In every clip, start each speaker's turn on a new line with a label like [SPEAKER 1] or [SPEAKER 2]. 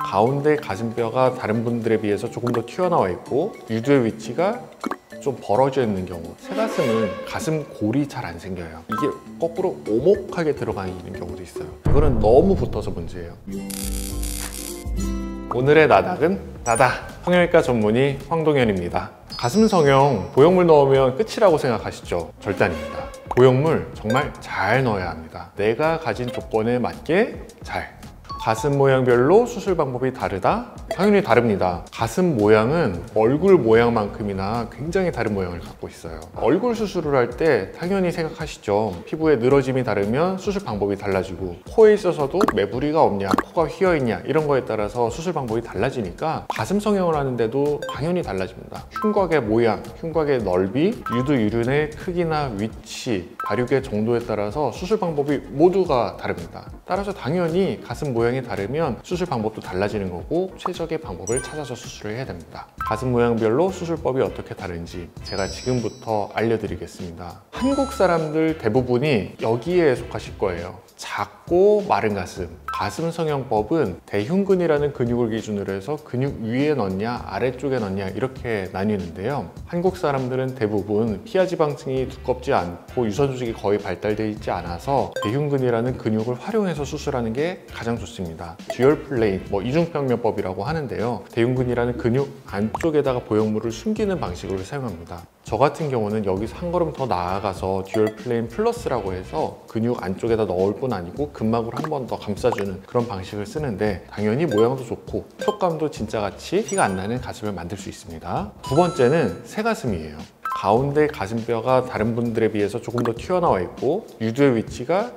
[SPEAKER 1] 가운데 가슴뼈가 다른 분들에 비해서 조금 더 튀어나와 있고 유두의 위치가 좀 벌어져 있는 경우, 새가슴은 가슴 골이 잘 안 생겨요. 이게 거꾸로 오목하게 들어가 있는 경우도 있어요. 이거는 너무 붙어서 문제예요. 오늘의 나닥은 나다! 성형외과 전문의 황동현입니다. 가슴 성형 보형물 넣으면 끝이라고 생각하시죠? 절대 아닙니다. 보형물 정말 잘 넣어야 합니다. 내가 가진 조건에 맞게 잘. 가슴 모양별로 수술 방법이 다르다? 당연히 다릅니다. 가슴 모양은 얼굴 모양만큼이나 굉장히 다른 모양을 갖고 있어요. 얼굴 수술을 할 때 당연히 생각하시죠. 피부의 늘어짐이 다르면 수술 방법이 달라지고, 코에 있어서도 매부리가 없냐, 코가 휘어있냐 이런 거에 따라서 수술 방법이 달라지니까 가슴 성형을 하는데도 당연히 달라집니다. 흉곽의 모양, 흉곽의 넓이, 유두 유륜의 크기나 위치, 발육의 정도에 따라서 수술 방법이 모두가 다릅니다. 따라서 당연히 가슴 모양이 다르면 수술 방법도 달라지는 거고, 최적의 방법을 찾아서 수술을 해야 됩니다. 가슴 모양별로 수술법이 어떻게 다른지 제가 지금부터 알려드리겠습니다. 한국 사람들 대부분이 여기에 속하실 거예요. 작고 마른 가슴. 가슴 성형법은 대흉근이라는 근육을 기준으로 해서 근육 위에 넣냐 아래쪽에 넣냐 이렇게 나뉘는데요. 한국 사람들은 대부분 피하지방층이 두껍지 않고 유선 조직이 거의 발달되어 있지 않아서 대흉근이라는 근육을 활용해서 수술하는 게 가장 좋습니다. 듀얼 플레인, 이중평면법이라고 하는데요. 대흉근이라는 근육 안쪽에다가 보형물을 숨기는 방식으로 사용합니다. 저 같은 경우는 여기서 한 걸음 더 나아가서 듀얼 플레인 플러스라고 해서 근육 안쪽에다 넣을 뿐 아니고 근막으로 한 번 더 감싸주는 그런 방식을 쓰는데, 당연히 모양도 좋고 촉감도 진짜같이 티가 안 나는 가슴을 만들 수 있습니다. 두 번째는 새가슴이에요. 가운데 가슴뼈가 다른 분들에 비해서 조금 더 튀어나와 있고 유두의 위치가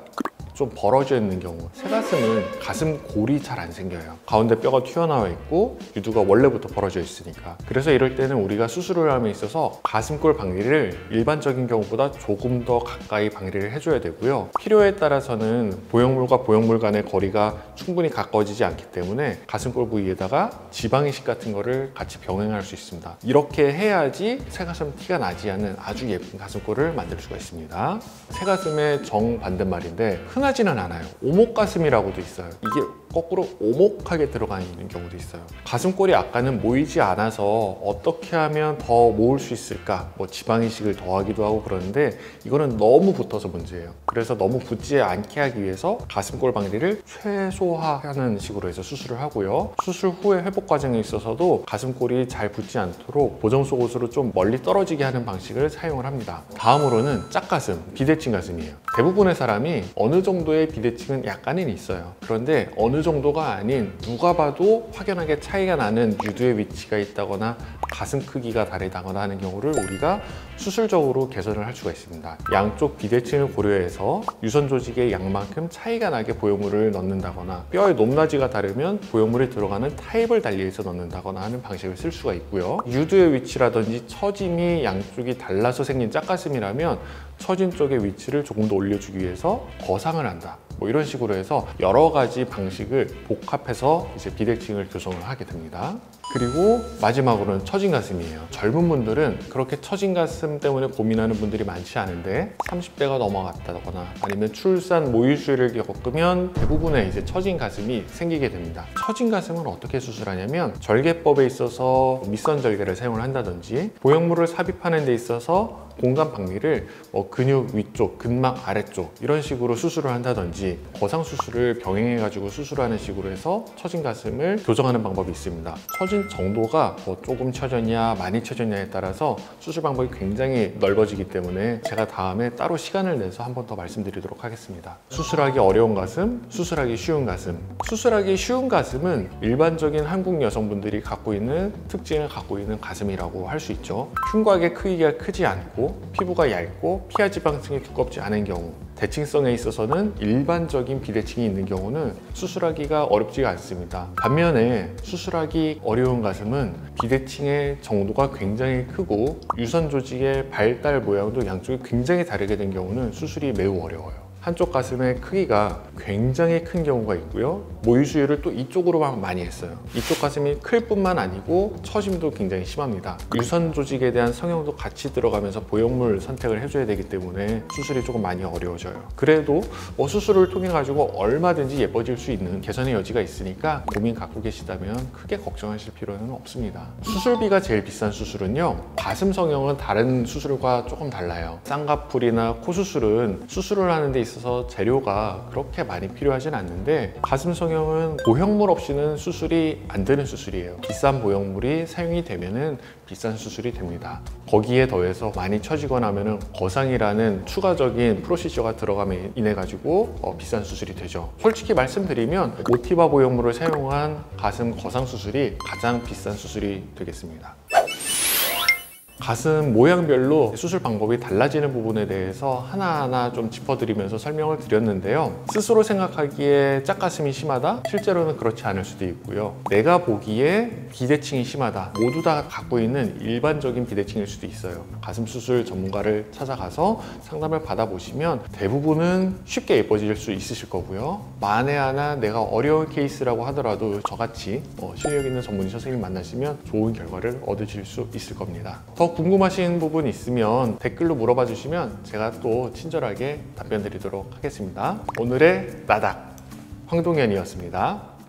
[SPEAKER 1] 좀 벌어져 있는 경우, 새가슴은 가슴 골이 잘 안 생겨요. 가운데 뼈가 튀어나와 있고 유두가 원래부터 벌어져 있으니까. 그래서 이럴 때는 우리가 수술을 함에 있어서 가슴골 방리를 일반적인 경우보다 조금 더 가까이 방리를 해줘야 되고요. 필요에 따라서는 보형물과 보형물 간의 거리가 충분히 가까워지지 않기 때문에 가슴골 부위에다가 지방 이식 같은 거를 같이 병행할 수 있습니다. 이렇게 해야지 새가슴 티가 나지 않는 아주 예쁜 가슴골을 만들 수가 있습니다. 새가슴의 정반대말인데 흔하지는 않아요. 오목가슴이라고도 있어요. 이게 거꾸로 오목하게 들어가 있는 경우도 있어요. 가슴골이 아까는 모이지 않아서 어떻게 하면 더 모을 수 있을까, 지방 이식을 더하기도 하고 그러는데 이거는 너무 붙어서 문제예요. 그래서 너무 붙지 않게 하기 위해서 가슴골 방리를 최소화하는 식으로 해서 수술을 하고요. 수술 후에 회복 과정에 있어서도 가슴골이 잘 붙지 않도록 보정 속옷으로 좀 멀리 떨어지게 하는 방식을 사용을 합니다. 다음으로는 짝가슴, 비대칭 가슴이에요. 대부분의 사람이 어느 정도의 비대칭은 약간은 있어요. 그런데 어느 정도가 아닌, 누가 봐도 확연하게 차이가 나는 유두의 위치가 있다거나 가슴 크기가 다르다거나 하는 경우를 우리가 수술적으로 개선을 할 수가 있습니다. 양쪽 비대칭을 고려해서 유선 조직의 양만큼 차이가 나게 보형물을 넣는다거나, 뼈의 높낮이가 다르면 보형물이 들어가는 타입을 달리해서 넣는다거나 하는 방식을 쓸 수가 있고요. 유두의 위치라든지 처짐이 양쪽이 달라서 생긴 짝가슴이라면 처진 쪽의 위치를 조금 더 올려주기 위해서 거상을 한다, 이런 식으로 해서 여러 가지 방식을 복합해서 이제 비대칭을 교정을 하게 됩니다. 그리고 마지막으로는 처진 가슴이에요. 젊은 분들은 그렇게 처진 가슴 때문에 고민하는 분들이 많지 않은데 30대가 넘어갔다거나 아니면 출산 모유수유를 겪으면 대부분의 이제 처진 가슴이 생기게 됩니다. 처진 가슴은 어떻게 수술하냐면, 절개법에 있어서 밑선 절개를 사용을 한다든지, 보형물을 삽입하는 데 있어서 공간 방리를 근육 위쪽, 근막 아래쪽 이런 식으로 수술을 한다든지, 거상 수술을 병행해 가지고 수술하는 식으로 해서 처진 가슴을 교정하는 방법이 있습니다. 처진 정도가 조금 처졌냐 많이 처졌냐에 따라서 수술 방법이 굉장히 넓어지기 때문에 제가 다음에 따로 시간을 내서 한 번 더 말씀드리도록 하겠습니다. 수술하기 어려운 가슴, 수술하기 쉬운 가슴. 수술하기 쉬운 가슴은 일반적인 한국 여성분들이 갖고 있는 특징을 갖고 있는 가슴이라고 할 수 있죠. 흉곽의 크기가 크지 않고 피부가 얇고 피하지방층이 두껍지 않은 경우, 대칭성에 있어서는 일반적인 비대칭이 있는 경우는 수술하기가 어렵지가 않습니다. 반면에 수술하기 어려운 가슴은 비대칭의 정도가 굉장히 크고 유선 조직의 발달 모양도 양쪽이 굉장히 다르게 된 경우는 수술이 매우 어려워요. 한쪽 가슴의 크기가 굉장히 큰 경우가 있고요. 모유 수유를 또 이쪽으로만 많이 했어요. 이쪽 가슴이 클 뿐만 아니고 처짐도 굉장히 심합니다. 유선 조직에 대한 성형도 같이 들어가면서 보형물 선택을 해줘야 되기 때문에 수술이 조금 많이 어려워져요. 그래도 수술을 통해 가지고 얼마든지 예뻐질 수 있는 개선의 여지가 있으니까 고민 갖고 계시다면 크게 걱정하실 필요는 없습니다. 수술비가 제일 비싼 수술은요, 가슴 성형은 다른 수술과 조금 달라요. 쌍꺼풀이나 코 수술은 수술을 하는 데 있어서 재료가 그렇게 많이 필요하진 않는데, 가슴 성형은 보형물 없이는 수술이 안 되는 수술이에요. 비싼 보형물이 사용이 되면은 비싼 수술이 됩니다. 거기에 더해서 많이 처지거나 하면은 거상이라는 추가적인 프로시저가 들어감에 인해 가지고 비싼 수술이 되죠. 솔직히 말씀드리면 모티바 보형물을 사용한 가슴 거상 수술이 가장 비싼 수술이 되겠습니다. 가슴 모양별로 수술 방법이 달라지는 부분에 대해서 하나하나 좀 짚어드리면서 설명을 드렸는데요. 스스로 생각하기에 짝가슴이 심하다? 실제로는 그렇지 않을 수도 있고요. 내가 보기에 비대칭이 심하다. 모두 다 갖고 있는 일반적인 비대칭일 수도 있어요. 가슴 수술 전문가를 찾아가서 상담을 받아보시면 대부분은 쉽게 예뻐질 수 있으실 거고요. 만에 하나 내가 어려운 케이스라고 하더라도 저같이 실력 있는 전문의 선생님 만나시면 좋은 결과를 얻으실 수 있을 겁니다. 더 궁금하신 부분 있으면 댓글로 물어봐 주시면 제가 또 친절하게 답변 드리도록 하겠습니다. 오늘의 나닥 황동현이었습니다.